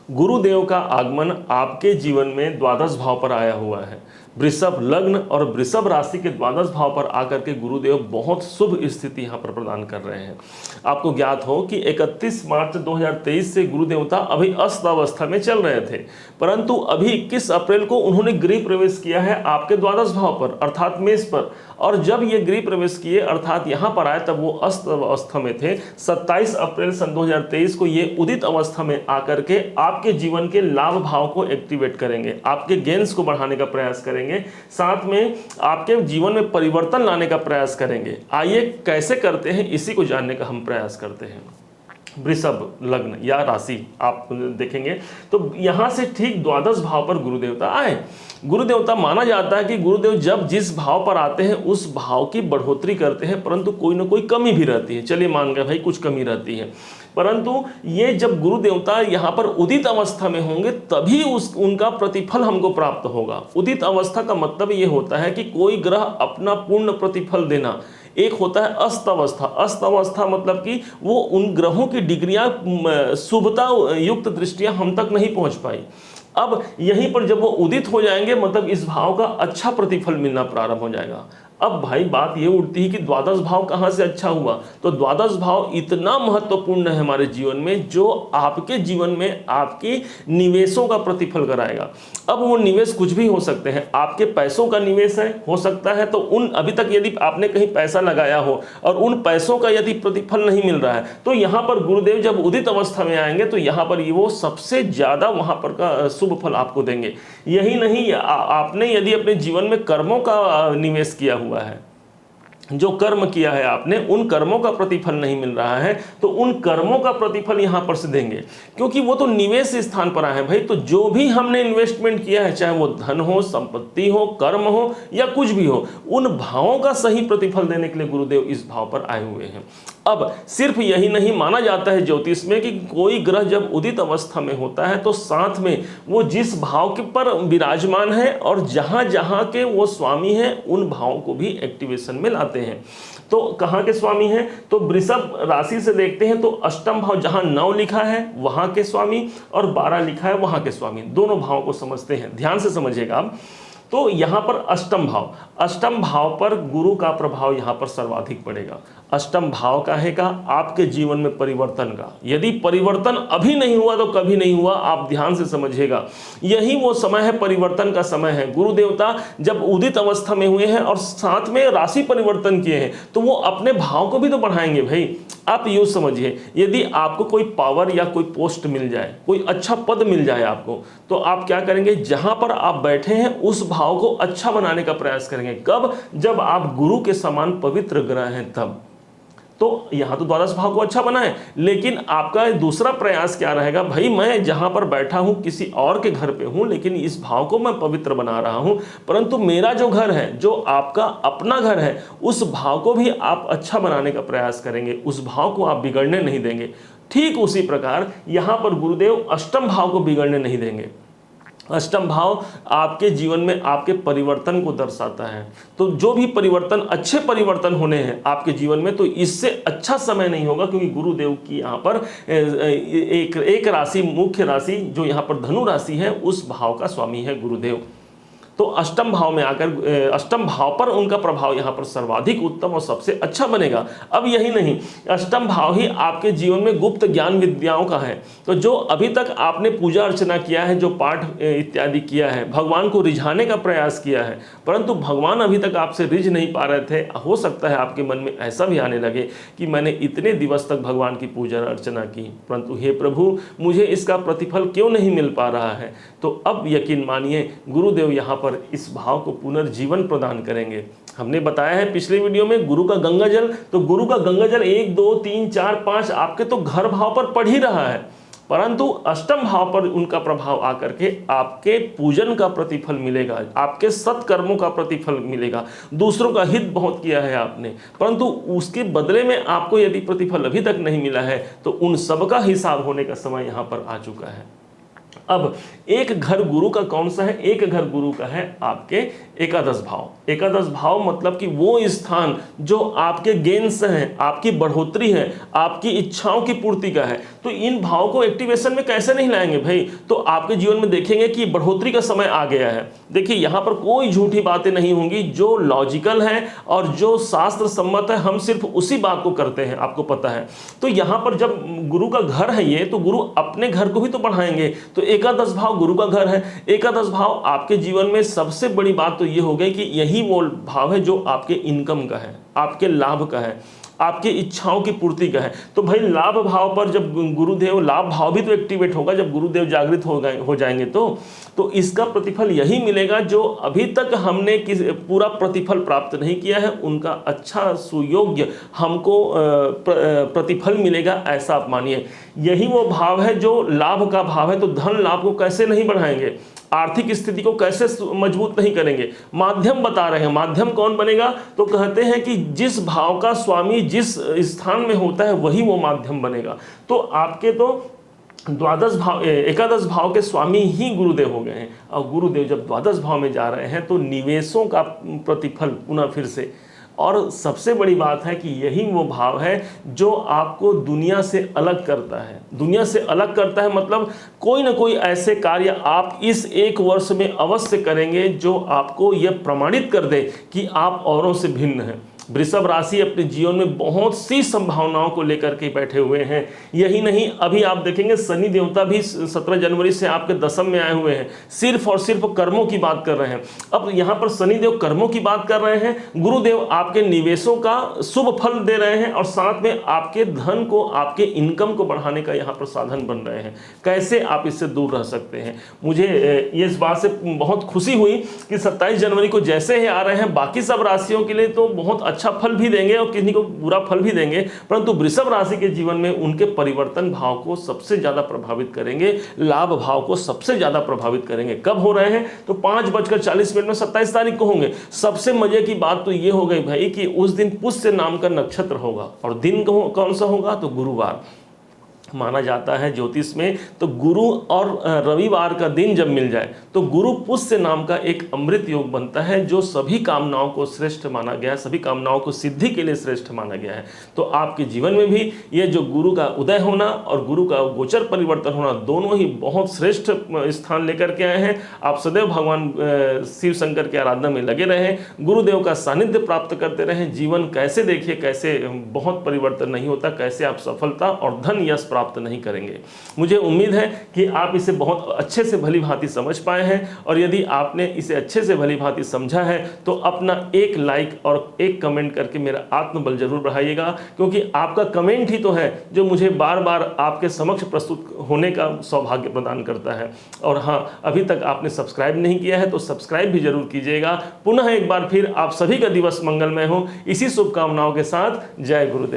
गुरुदेव का आगमन आपके जीवन में द्वादश भाव पर आया हुआ है। वृषभ लग्न और वृषभ राशि के द्वादश भाव पर आकर के गुरुदेव बहुत शुभ स्थिति यहाँ पर प्रदान कर रहे हैं। आपको ज्ञात हो कि 31 मार्च 2023 से गुरु देवता अभी अस्त अवस्था में चल रहे थे, परंतु अभी 21 अप्रैल को उन्होंने गृह प्रवेश किया है आपके द्वादश भाव पर अर्थात मेष पर, और जब ये गृह प्रवेश किए अर्थात यहाँ पर आए तब वो अस्त अवस्था में थे। 27 अप्रैल सन 2023 को ये उदित अवस्था में आकर के आपके जीवन के लाभ भाव को एक्टिवेट करेंगे, आपके गेन्स को बढ़ाने का प्रयास करेंगे, साथ में आपके जीवन में परिवर्तन लाने का प्रयास करेंगे। आइए कैसे करते हैं इसी को जानने का हम प्रयास करते हैं। वृषभ लग्न या राशि आप देखेंगे तो यहाँ से ठीक द्वादश भाव पर गुरुदेवता आए। गुरुदेवता माना जाता है कि गुरुदेव जब जिस भाव पर आते हैं उस भाव की बढ़ोतरी करते हैं, परंतु कोई ना कोई कमी भी रहती है। चलिए मान गए भाई कुछ कमी रहती है, परंतु ये जब गुरु देवता यहाँ पर उदित अवस्था में होंगे तभी उनका प्रतिफल हमको प्राप्त होगा। उदित अवस्था का मतलब ये होता है कि कोई ग्रह अपना पूर्ण प्रतिफल देना। एक होता है अस्त अवस्था। अस्त अवस्था मतलब कि वो उन ग्रहों की डिग्रियां शुभता युक्त दृष्टियां हम तक नहीं पहुंच पाई। अब यहीं पर जब वो उदित हो जाएंगे मतलब इस भाव का अच्छा प्रतिफल मिलना प्रारंभ हो जाएगा। अब भाई बात ये उठती है कि द्वादश भाव कहाँ से अच्छा हुआ, तो द्वादश भाव इतना महत्वपूर्ण है हमारे जीवन में जो आपके जीवन में आपके निवेशों का प्रतिफल कराएगा। अब वो निवेश कुछ भी हो सकते हैं, आपके पैसों का निवेश है हो सकता है, तो उन अभी तक यदि आपने कहीं पैसा लगाया हो और उन पैसों का यदि प्रतिफल नहीं मिल रहा है तो यहाँ पर गुरुदेव जब उदित अवस्था में आएंगे तो यहाँ पर वो सबसे ज्यादा वहां पर का शुभ फल आपको देंगे। यही नहीं, आपने यदि अपने जीवन में कर्मों का निवेश किया हुआ है, जो कर्म किया है आपने उन कर्मों का प्रतिफल नहीं मिल रहा है तो उन कर्मों का प्रतिफल यहां पर से देंगे, क्योंकि वो तो निवेश स्थान पर आए हैं भाई। तो जो भी हमने इन्वेस्टमेंट किया है, चाहे वो धन हो, संपत्ति हो, कर्म हो या कुछ भी हो, उन भावों का सही प्रतिफल देने के लिए गुरुदेव इस भाव पर आए हुए हैं। अब सिर्फ यही नहीं, माना जाता है ज्योतिष में कि कोई ग्रह जब उदित अवस्था में होता है तो साथ में वो जिस भाव के पर विराजमान है और जहां जहां के वो स्वामी हैं उन भावों को भी एक्टिवेशन में लाते हैं। तो कहाँ के स्वामी हैं, तो वृषभ राशि से देखते हैं तो अष्टम भाव जहां 9 लिखा है वहां के स्वामी और 12 लिखा है वहां के स्वामी, दोनों भावों को समझते हैं, ध्यान से समझिएगा आप। तो यहां पर अष्टम भाव पर गुरु का प्रभाव यहां पर सर्वाधिक पड़ेगा। अष्टम भाव का है का आपके जीवन में परिवर्तन का, यदि परिवर्तन अभी नहीं हुआ तो कभी नहीं हुआ, आप ध्यान से समझिएगा। यही वो समय है, परिवर्तन का समय है। गुरु देवता जब उदित अवस्था में हुए हैं और साथ में राशि परिवर्तन किए हैं तो वो अपने भाव को भी तो बढ़ाएंगे भाई। आप यूँ समझिए, यदि आपको कोई पावर या कोई पोस्ट मिल जाए, कोई अच्छा पद मिल जाए आपको, तो आप क्या करेंगे, जहां पर आप बैठे हैं उस भाव को अच्छा बनाने का प्रयास करेंगे। कब, जब आप गुरु के समान पवित्र ग्रह हैं तब। तो यहां तो द्वादश भाव को अच्छा बनाए, लेकिन आपका दूसरा प्रयास क्या रहेगा, भाई मैं जहां पर बैठा हूं किसी और के घर पे हूं लेकिन इस भाव को मैं पवित्र बना रहा हूं, परंतु मेरा जो घर है, जो आपका अपना घर है, उस भाव को भी आप अच्छा बनाने का प्रयास करेंगे, उस भाव को आप बिगड़ने नहीं देंगे। ठीक उसी प्रकार यहां पर गुरुदेव अष्टम भाव को बिगड़ने नहीं देंगे। अष्टम भाव आपके जीवन में आपके परिवर्तन को दर्शाता है। तो जो भी परिवर्तन, अच्छे परिवर्तन होने हैं आपके जीवन में, तो इससे अच्छा समय नहीं होगा, क्योंकि गुरुदेव की यहाँ पर एक राशि, मुख्य राशि जो यहाँ पर धनु राशि है, उस भाव का स्वामी है गुरुदेव। तो अष्टम भाव में आकर, अष्टम भाव पर उनका प्रभाव यहाँ पर सर्वाधिक उत्तम और सबसे अच्छा बनेगा। अब यही नहीं, अष्टम भाव ही आपके जीवन में गुप्त ज्ञान विद्याओं का है। तो जो अभी तक आपने पूजा अर्चना किया है, जो पाठ इत्यादि किया है, भगवान को रिझाने का प्रयास किया है, परंतु भगवान अभी तक आपसे रिझ नहीं पा रहे थे, हो सकता है आपके मन में ऐसा भी आने लगे कि मैंने इतने दिवस तक भगवान की पूजा अर्चना की, परंतु हे प्रभु मुझे इसका प्रतिफल क्यों नहीं मिल पा रहा है। तो अब यकीन मानिए गुरुदेव यहाँ पर इस भाव को पुनर्जीवन प्रदान करेंगे। हमने बताया है पिछले वीडियो में गुरु का गंगा जल, तो गुरु का गंगा जल 1 2 3 4 5 आपके तो घर भाव पर पड़ ही रहा है, परंतु अष्टम भाव पर उनका प्रभाव आकर के आपके पूजन का प्रतिफल मिलेगा, आपके सत्कर्मों का प्रतिफल मिलेगा। दूसरों का हित बहुत किया है आपने, परंतु उसके बदले में आपको यदि प्रतिफल अभी तक नहीं मिला है तो उन सब का हिसाब होने का समय यहाँ पर आ चुका है। अब एक घर गुरु का कौन सा है? एक घर गुरु का है आपके एकादश भाव। एकादश भाव मतलब कि वो स्थान जो आपके गेन से है, आपकी बढ़ोतरी है, आपकी इच्छाओं की पूर्ति का है। तो इन भाव को एक्टिवेशन में कैसे नहीं लाएंगे भाई? तो आपके जीवन में देखेंगे कि बढ़ोतरी का समय आ गया है। देखिए यहाँ पर कोई झूठी बातें नहीं होंगी, जो लॉजिकल है और जो शास्त्र सम्मत है, हम सिर्फ उसी बात को करते हैं, आपको पता है। तो यहाँ पर जब गुरु का घर है ये, तो गुरु अपने घर को ही तो बढ़ाएंगे। तो एकादश भाव गुरु का घर है। एकादश भाव आपके जीवन में सबसे बड़ी बात तो ये हो गई कि यही वो भाव है जो आपके इनकम का है, आपके लाभ का है, आपकी इच्छाओं की पूर्ति का है। तो भाई लाभ भाव पर जब गुरुदेव, लाभ भाव भी तो एक्टिवेट होगा जब गुरुदेव जागृत हो जाएंगे। तो इसका प्रतिफल यही मिलेगा जो अभी तक हमने पूरा प्रतिफल प्राप्त नहीं किया है, उनका अच्छा सुयोग्य हमको प्रतिफल मिलेगा, ऐसा आप मानिए। यही वो भाव है जो लाभ का भाव है। तो धन लाभ को कैसे नहीं बढ़ाएंगे, आर्थिक स्थिति को कैसे मजबूत नहीं करेंगे? माध्यम बता रहे हैं। माध्यम कौन बनेगा? तो कहते हैं कि जिस भाव का स्वामी जिस स्थान में होता है वही वो माध्यम बनेगा। तो आपके तो द्वादश भाव, एकादश भाव के स्वामी ही गुरुदेव हो गए हैं। और गुरुदेव जब द्वादश भाव में जा रहे हैं तो निवेशों का प्रतिफल पुनः फिर से, और सबसे बड़ी बात है कि यही वो भाव है जो आपको दुनिया से अलग करता है। दुनिया से अलग करता है मतलब कोई ना कोई ऐसे कार्य आप इस एक वर्ष में अवश्य करेंगे जो आपको यह प्रमाणित कर दे कि आप औरों से भिन्न हैं। वृषभ राशि अपने जीवन में बहुत सी संभावनाओं को लेकर के बैठे हुए हैं। यही नहीं, अभी आप देखेंगे शनि देवता भी 17 जनवरी से आपके दशम में आए हुए हैं, सिर्फ और सिर्फ कर्मों की बात कर रहे हैं। अब यहाँ पर शनिदेव कर्मों की बात कर रहे हैं, गुरुदेव आपके निवेशों का शुभ फल दे रहे हैं और साथ में आपके धन को, आपके इनकम को बढ़ाने का यहाँ पर साधन बन रहे हैं। कैसे आप इससे दूर रह सकते हैं? मुझे ये इस बात से बहुत खुशी हुई कि 27 जनवरी को जैसे ही आ रहे हैं, बाकी सब राशियों के लिए तो बहुत अच्छा फल भी देंगे और किसी को बुरा फल भी देंगे, परंतु वृषभ राशि के जीवन में उनके परिवर्तन भाव को सबसे ज्यादा प्रभावित करेंगे, लाभ भाव को सबसे ज्यादा प्रभावित करेंगे। कब हो रहे हैं? तो 5:40 में 27 तारीख को होंगे। सबसे मजे की बात तो ये हो गई भाई कि उस दिन पुष्य नाम का नक्षत्र होगा और दिन कौन सा होगा? तो गुरुवार माना जाता है ज्योतिष में। तो गुरु और रविवार का दिन जब मिल जाए तो गुरु पुष्य नाम का एक अमृत योग बनता है जो सभी कामनाओं को श्रेष्ठ माना गया है, सभी कामनाओं को सिद्धि के लिए श्रेष्ठ माना गया है। तो आपके जीवन में भी ये जो गुरु का उदय होना और गुरु का गोचर परिवर्तन होना, दोनों ही बहुत श्रेष्ठ स्थान लेकर के आए हैं। आप सदैव भगवान शिव शंकर की आराधना में लगे रहें, गुरुदेव का सानिध्य प्राप्त करते रहें। जीवन कैसे देखिए, कैसे बहुत परिवर्तन नहीं होता, कैसे आप सफलता और धन यश प्राप्त नहीं करेंगे। मुझे उम्मीद है कि आप इसे बहुत अच्छे से भली भांति समझ पाए हैं, और यदि आपने इसे अच्छे से भली भांति समझा है तो अपना एक लाइक और एक कमेंट करके मेरा आत्मबल जरूर बढ़ाइएगा, क्योंकि आपका कमेंट ही तो है जो मुझे बार बार आपके समक्ष प्रस्तुत होने का सौभाग्य प्रदान करता है। और हाँ, अभी तक आपने सब्सक्राइब नहीं किया है तो सब्सक्राइब भी जरूर कीजिएगा। पुनः एक बार फिर आप सभी का दिवस मंगलमय हो, इसी शुभकामनाओं के साथ जय गुरुदेव।